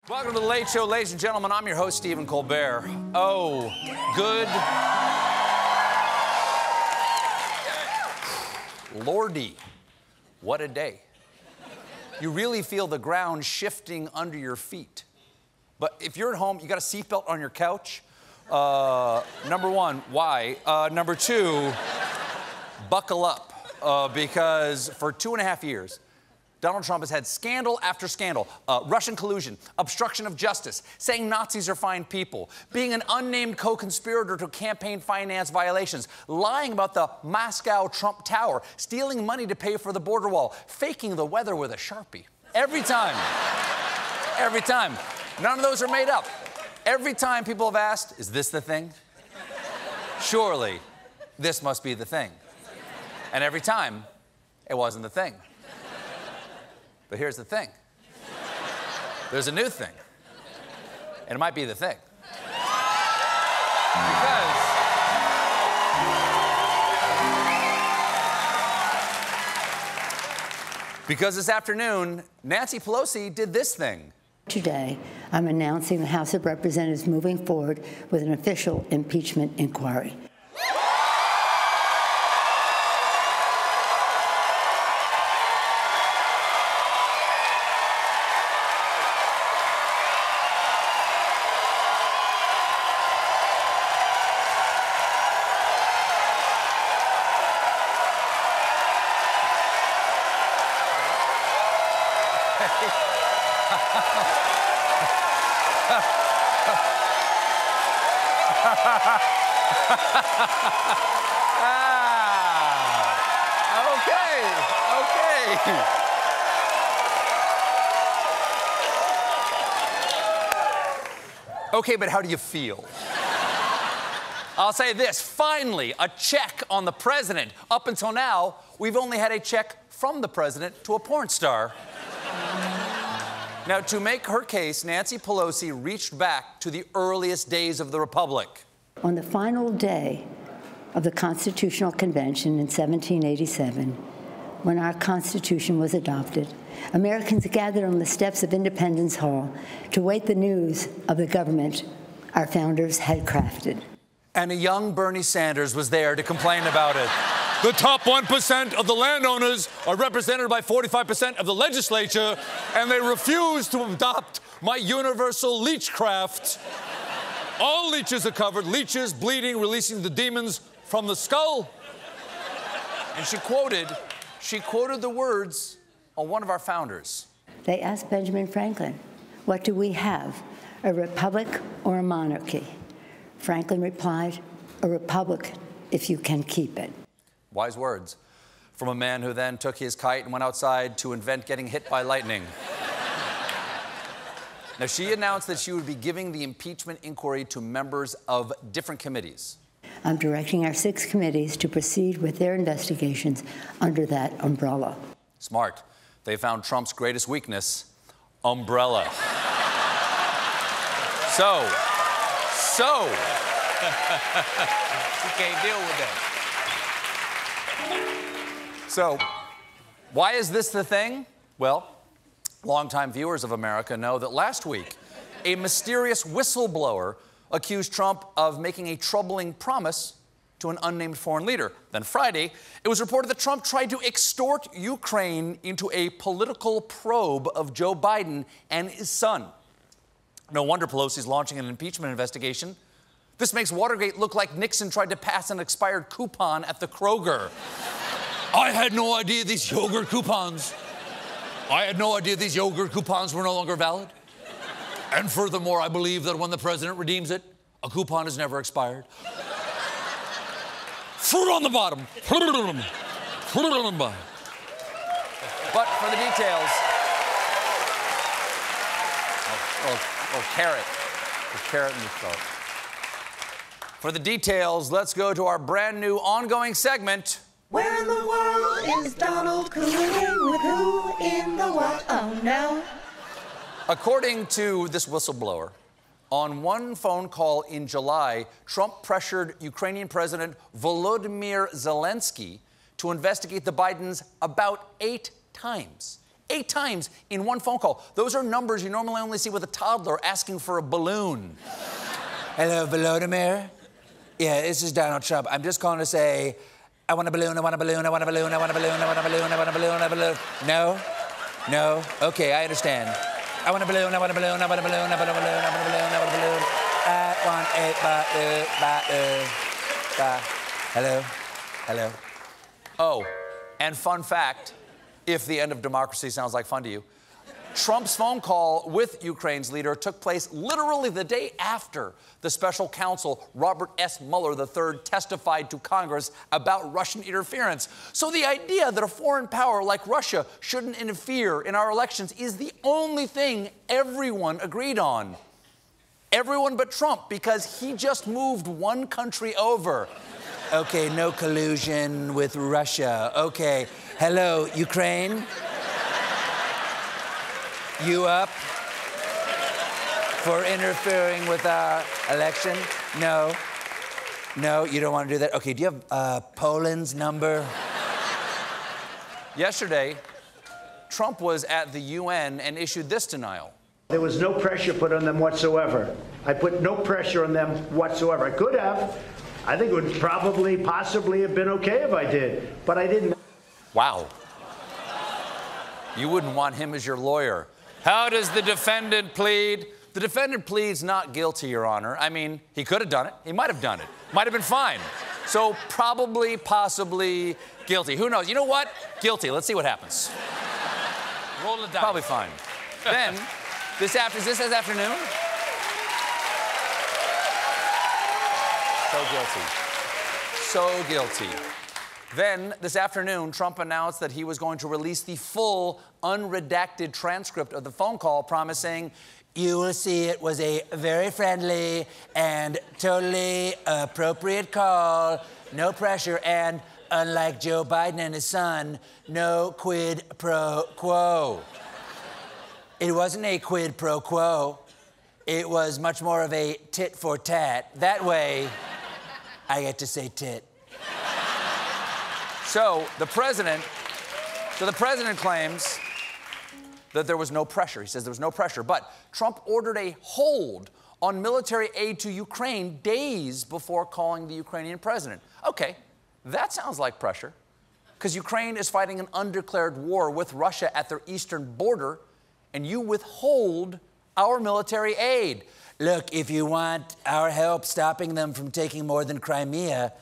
Welcome to The Late Show, ladies and gentlemen. I'm your host, Stephen Colbert. Oh, good Lordy, what a day. You really feel the ground shifting under your feet. But if you're at home, you got a seatbelt on your couch. Number one, why? Number two, buckle up, because for 2.5 years, Donald Trump has had scandal after scandal, Russian collusion, obstruction of justice, saying Nazis are fine people, being an unnamed co-conspirator to campaign finance violations, lying about the Moscow Trump Tower, stealing money to pay for the border wall, faking the weather with a Sharpie. Every time. Every time. None of those are made up. Every time people have asked, is this the thing? Surely, this must be the thing. And every time, it wasn't the thing. But here's the thing. There's a new thing. And it might be the thing. Because this afternoon, Nancy Pelosi did this thing. Today, I'm announcing the House of Representatives moving forward with an official impeachment inquiry. Okay, but how do you feel? I'll say this, finally, a check on the president. Up until now, we've only had a check from the president to a porn star. Now, to make her case, Nancy Pelosi reached back to the earliest days of the Republic. On the final day of the Constitutional Convention in 1787, when our Constitution was adopted, Americans gathered on the steps of Independence Hall to await the news of the government our founders had crafted. And a young Bernie Sanders was there to complain about it. The top 1% of the landowners are represented by 45% of the legislature, and they refuse to adopt my universal leechcraft. All leeches are covered, leeches bleeding, releasing the demons from the skull. And she quoted the words of one of our founders. They asked Benjamin Franklin, what do we have, a republic or a monarchy? Franklin replied, a republic if you can keep it. Wise words from a man who then took his kite and went outside to invent getting hit by lightning. Now, she announced that she would be giving the impeachment inquiry to members of different committees. I'm directing our 6 committees to proceed with their investigations under that umbrella. Smart. They found Trump's greatest weakness, umbrella. So. You can't deal with that. So, why is this the thing? Well, longtime viewers of America know that last week, a mysterious whistleblower accused Trump of making a troubling promise to an unnamed foreign leader. Then Friday, it was reported that Trump tried to extort Ukraine into a political probe of Joe Biden and his son. No wonder Pelosi's launching an impeachment investigation. This makes Watergate look like Nixon tried to pass an expired coupon at the Kroger. I had no idea these yogurt coupons were no longer valid. And furthermore, I believe that when the president redeems it, a coupon is never expired. Fruit on the bottom. Fruit on the bottom. But for the details... carrot. The carrot in the throat. For the details, let's go to our brand new ongoing segment. Where in the world is Donald colluding with who in the what? Oh, no. According to this whistleblower, on one phone call in July, Trump pressured Ukrainian President Volodymyr Zelensky to investigate the Bidens about 8 times. 8 times in one phone call. Those are numbers you normally only see with a toddler asking for a balloon. Hello, Volodymyr? Yeah, this is Donald Trump. I'm just calling to say, I want a balloon, I want a balloon, I want a balloon, I want a balloon, I want a balloon, I want a balloon, I want a balloon. No? No? Okay, I understand. I want a balloon, I want a balloon, I want a balloon, I want a balloon, I want a balloon, I want a balloon. I want a balloon. Hello? Hello? Oh, and fun fact, if the end of democracy sounds like fun to you, Trump's phone call with Ukraine's leader took place literally the day after the special counsel Robert S. Mueller III testified to Congress about Russian interference. So the idea that a foreign power like Russia shouldn't interfere in our elections is the only thing everyone agreed on. Everyone but Trump, because he just moved one country over. Okay, no collusion with Russia. Okay, hello, Ukraine? You up for interfering with our election? No. No, you don't want to do that? Okay, do you have Poland's number? Yesterday, Trump was at the UN and issued this denial. There was no pressure put on them whatsoever. I put no pressure on them whatsoever. I could have. I think it would probably, possibly have been okay if I did, but I didn't. Wow. You wouldn't want him as your lawyer. How does the defendant plead? The defendant pleads not guilty, Your Honor. I mean, he could have done it. He might have done it. Might have been fine. So probably, possibly guilty. Who knows? You know what? Guilty. Let's see what happens. Roll the dice. Probably fine. Then, is this afternoon? So guilty. So guilty. Then, this afternoon, Trump announced that he was going to release the full, unredacted transcript of the phone call, promising, "You will see it was a very friendly and totally appropriate call, no pressure, and unlike Joe Biden and his son, no quid pro quo." It wasn't a quid pro quo. It was much more of a tit for tat. That way, I get to say tit. So the president claims that there was no pressure. He says there was no pressure. But Trump ordered a hold on military aid to Ukraine days before calling the Ukrainian president. Okay, that sounds like pressure, because Ukraine is fighting an undeclared war with Russia at their eastern border, and you withhold our military aid. Look, if you want our help stopping them from taking more than Crimea,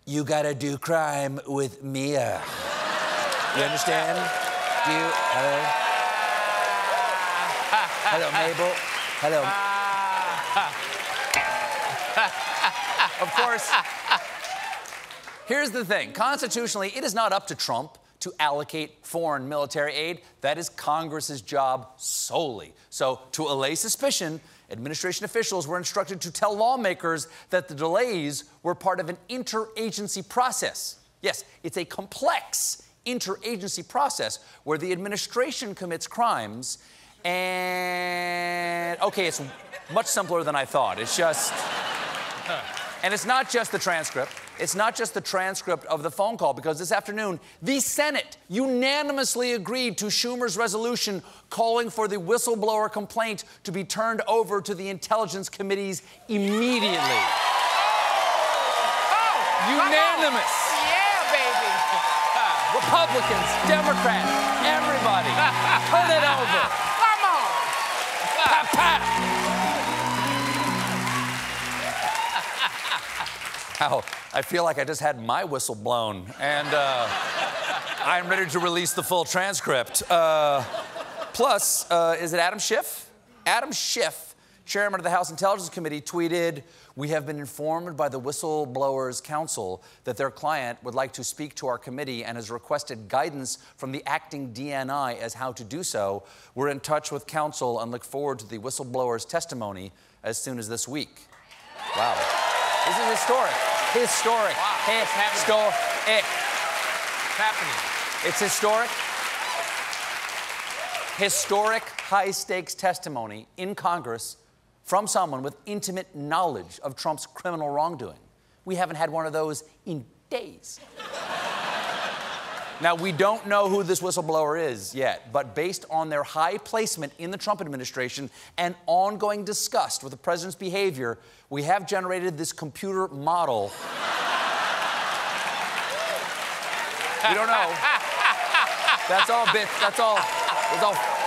you gotta do crime with Mia. You understand? Do you? Hello? Hello, Mabel? Hello. Of course, here's the thing. Constitutionally, it is not up to Trump to allocate foreign military aid. That is Congress's job solely. So, to allay suspicion, administration officials were instructed to tell lawmakers that the delays were part of an interagency process. Yes, it's a complex interagency process where the administration commits crimes and... Okay, it's much simpler than I thought. It's just... And it's not just the transcript. It's not just the transcript of the phone call, because this afternoon, the Senate unanimously agreed to Schumer's resolution calling for the whistleblower complaint to be turned over to the Intelligence Committees immediately. Oh, unanimous. Yeah, baby. Republicans, Democrats, everybody, turn it over. Come on. Pat, pat. Wow, I feel like I just had my whistle blown, and I'm ready to release the full transcript. Plus, is it Adam Schiff? Adam Schiff, chairman of the House Intelligence Committee, tweeted, "We have been informed by the Whistleblowers Council that their client would like to speak to our committee and has requested guidance from the acting DNI as how to do so. We're in touch with counsel and look forward to the whistleblower's testimony as soon as this week." Wow. This is historic. Historic. Wow. Historic. It's happening. It's historic. Historic high-stakes testimony in Congress from someone with intimate knowledge of Trump's criminal wrongdoing. We haven't had one of those in days. Now, we don't know who this whistleblower is yet, but based on their high placement in the Trump administration and ongoing disgust with the president's behavior, we have generated this computer model. We don't know. That's all bits. That's all.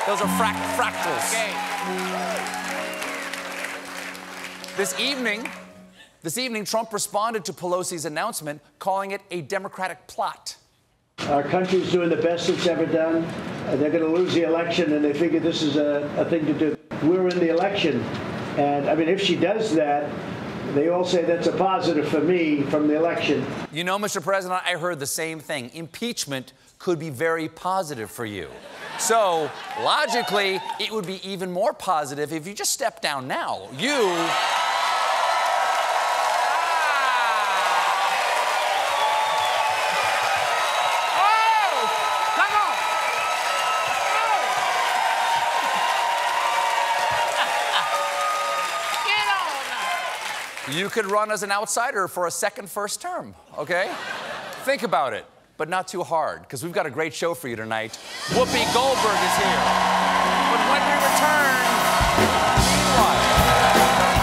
Those are fractals. Okay. This evening, Trump responded to Pelosi's announcement, calling it a Democratic plot. Our country's doing the best it's ever done. They're going to lose the election, and they figure this is a thing to do. We're in the election, and I mean, if she does that, they all say that's a positive for me from the election. You know, Mr. President, I heard the same thing. Impeachment could be very positive for you. So, logically, it would be even more positive if you just step down now. You could run as an outsider for a second first term, okay? Think about it, but not too hard, because we've got a great show for you tonight. Whoopi Goldberg is here. But when we return, meanwhile...